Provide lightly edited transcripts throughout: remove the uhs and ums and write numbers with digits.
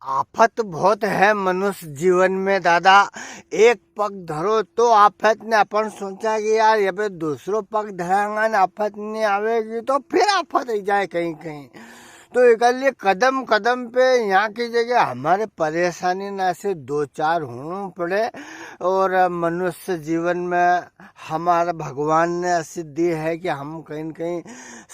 आफत बहुत है मनुष्य जीवन में दादा। एक पग धरो तो आफत ने, अपन सोचा कि यार ये पे दूसरो पग धरांगा न आफत नहीं आवेगी तो फिर आफत ही जाए कहीं कहीं। तो इसलिए कदम कदम पे यहाँ की जगह हमारे परेशानी ना से दो चार होना पड़े। और मनुष्य जीवन में हमारा भगवान ने ऐसी दी है कि हम कहीं न कहीं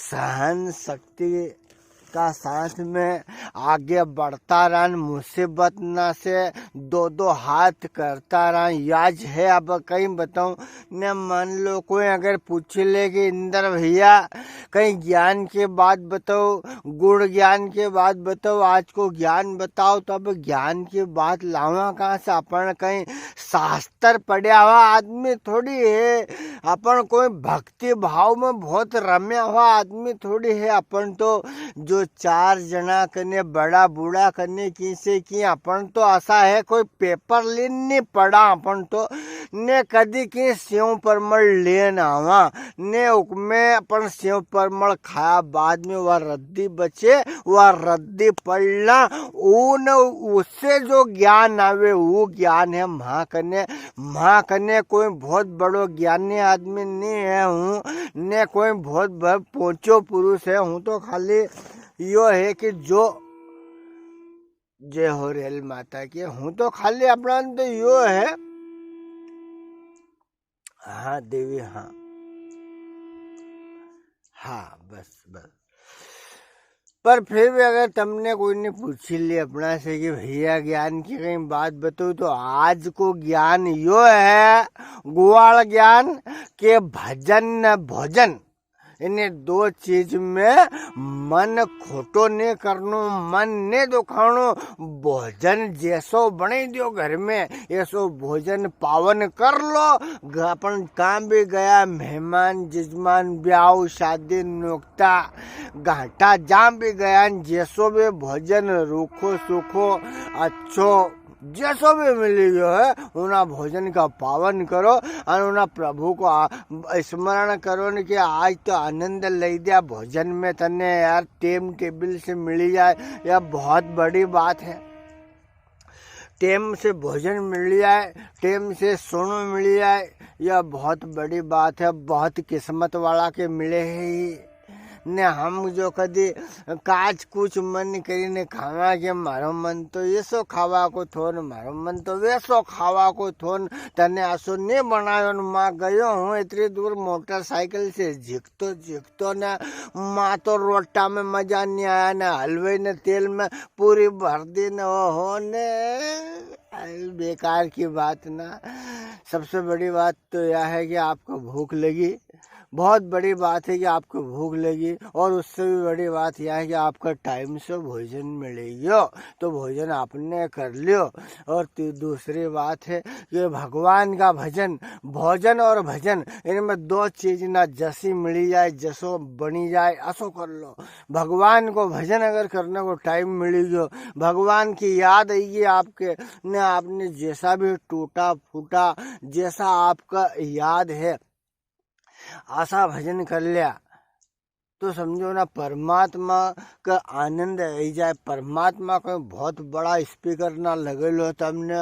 सहन शक्ति का साथ में आगे बढ़ता रहा, मुसीबत ना से दो दो हाथ करता रहा। याज है अब कहीं बताऊं न, मान लो कोई अगर पूछ ले कि इंदर भैया कहीं ज्ञान के बात बताओ, गुण ज्ञान के बात बताओ, आज को ज्ञान बताओ, तो अब ज्ञान की बात लावा कहाँ से? अपन कहीं शास्त्र पढ़ा हुआ आदमी थोड़ी है, अपन कोई भक्ति भाव में बहुत रम्या हुआ आदमी थोड़ी है। अपन तो जो चार जना करने बड़ा बूढ़ा करने की से की, अपन तो ऐसा है कोई पेपर लेन नहीं पड़ा, अपन तो ने कदी की सेव परमल लेन आवा ने उकमे अपन सेव परमल खाया, बाद में वह रद्दी बचे, वह रद्दी पड़ना ऊन उससे जो ज्ञान आवे वो ज्ञान है माँ कन्या कोई बहुत बड़ो ज्ञानी आदमी नहीं है हूँ ने, कोई बहुत पोचो पुरुष है हूँ। तो खाली यो है कि जो जय हो रेल माता की हूँ, तो खाली अपना तो यो है। हाँ देवी, हाँ हाँ बस बस। पर फिर भी अगर तुमने कोई ने पूछ लिया अपना से कि भैया ज्ञान की कहीं बात बताओ, तो आज को ज्ञान यो है गुआड़ ज्ञान के भजन भोजन, इन्हें दो चीज में मन खोटो ने करनो, मन ने दुखाणो। भोजन जैसो बने दियो घर में ऐसो भोजन पावन कर लो। अपन काम भी गया, मेहमान जिजमान ब्याह शादी नुक्ता घाटा जहाँ भी गया, जैसो भी भोजन रूखो सूखो अच्छो जैसो भी मिली गयो है उना भोजन का पावन करो और उना प्रभु को स्मरण करो न कि आज तो आनंद ले दिया भोजन में, तने यार टेम टेबल से मिल जाए, यह बहुत बड़ी बात है। टेम से भोजन मिल जाए, टेम से सोना मिल जाए, यह बहुत बड़ी बात है। बहुत किस्मत वाला के मिले ही ने। हम जो कदी काज कुछ मन करी ने खावा के मारो मन तो ये सो खावा को थोन, मारो मन तो वैसो खावा को थोन, तने आसो ने बनायो न माँ गयो हूँ इतनी दूर मोटरसाइकिल से झिकतो न, माँ तो रोटा में मजा नहीं आया न, हलवे ने तेल में पूरी भर दी न, हो ने बेकार की बात ना। सबसे बड़ी बात तो यह है कि आपको भूख लगी, बहुत बड़ी बात है कि आपको भूख लगी, और उससे भी बड़ी बात यह है कि आपका टाइम से भोजन मिलेगा तो भोजन आपने कर लियो। और दूसरी बात है कि भगवान का भजन, भोजन और भजन इनमें दो चीज ना जैसी मिली जाए जसो बनी जाए असो कर लो। भगवान को भजन अगर करने को टाइम मिलेगा, भगवान की याद आएगी आपके ने, आपने जैसा भी टूटा फूटा जैसा आपका याद है आशा भजन कर लिया तो समझो ना परमात्मा का आनंद आई जाए। परमात्मा का बहुत बड़ा स्पीकर ना लगे लो तमने,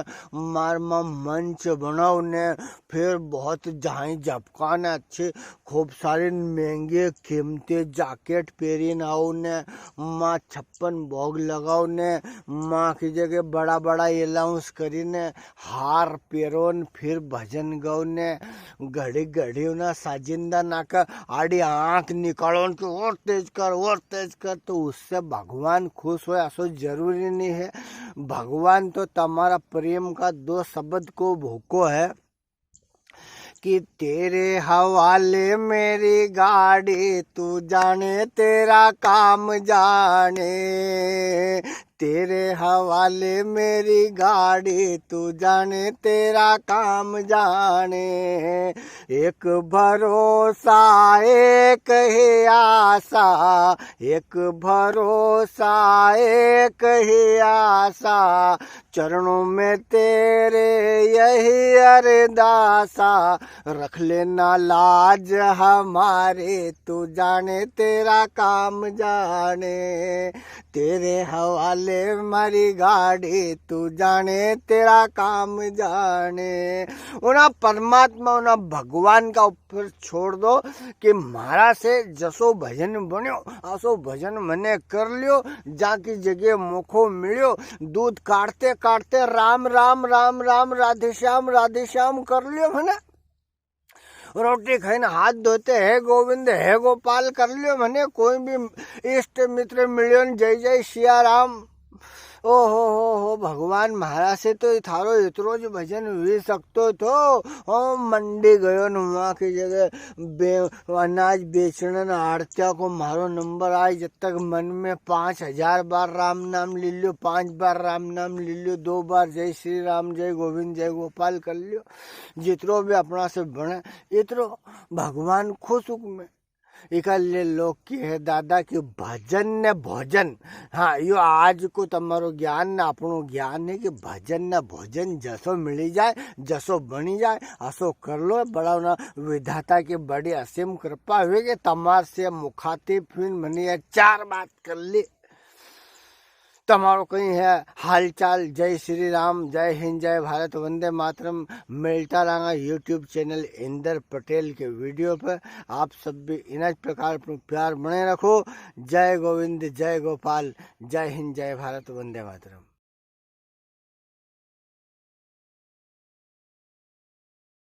मार मंच बनाओ ने, फिर बहुत जहाँ झपकाना अच्छे खूब सारे महंगे कीमती जैकेट पहरी आओ ने, माँ 56 भोग लगाओ ने, माँ की जगह बड़ा बड़ा अलाउंस करी ने, हार पेरो न, फिर भजन गाओ ने, घड़ी घड़ी ना साजिंदा नाका आड़ी आँख निकालो और तेज कर, तो उससे भगवान खुश हो ऐसा जरूरी नहीं है। भगवान तो तुम्हारा प्रेम का दो शब्द को भूको है कि तेरे हवाले मेरी गाड़ी, तू जाने तेरा काम जाने, तेरे हवाले मेरी गाड़ी, तू जाने तेरा काम जाने। एक भरोसा एक ही आशा, एक भरोसा एक ही आशा, चरणों में तेरे यही अरदासा, रख लेना लाज हमारे, तू जाने तेरा काम जाने, तेरे हवाले ले मारी गाड़ी, तू जाने तेरा काम जाने। उना परमात्मा उना भगवान का ऊपर छोड़ दो कि मारा से जसो भजन बन्यो, आसो भजन मने कर लियो। जाकी जगह मोखो मिलियो, दूध काटते काटते राम राम राम राम राधे श्याम कर लियो मने। रोटी खाઈને हाथ धोते है गोविंद है गोपाल कर लियो मने। कोई भी इष्ट मित्र मिलियो जय जय सिया राम। ओ हो भगवान महाराज से तो थारो इतरो ज भजन हुई सकतो तो मंडी गयो न वहाँ की जगह अनाज बेचने न आड़त्या को मारो नंबर आए। जब तक मन में 5000 बार राम नाम ले लियो, 5 बार राम नाम ले लियो, 2 बार जय श्री राम जय गोविंद जय गोपाल कर लियो। जितरो भी अपना से बने इतरो भगवान खुश में इकल्ले लोग की है दादा की भजन ने भोजन। हाँ यो आज को तमारो ज्ञान ने अपनो ज्ञान है कि भजन ने भोजन जसो मिली जाए जसो बनी जाए असो कर लो। बड़ा ना विधाता की बड़ी असीम कृपा हुई कि तमार से मुखातिब फिर मनी 4 बात कर ली। तमारो कहीं है हालचाल जय श्री राम जय हिंद जय भारत वंदे मातरम मिलता रहा यूट्यूब चैनल इंदर पटेल के वीडियो पर। आप सब भी इन प्रकार प्यार बने रखो। जय गोविंद जय गोपाल जय हिंद जय भारत वंदे मातरम।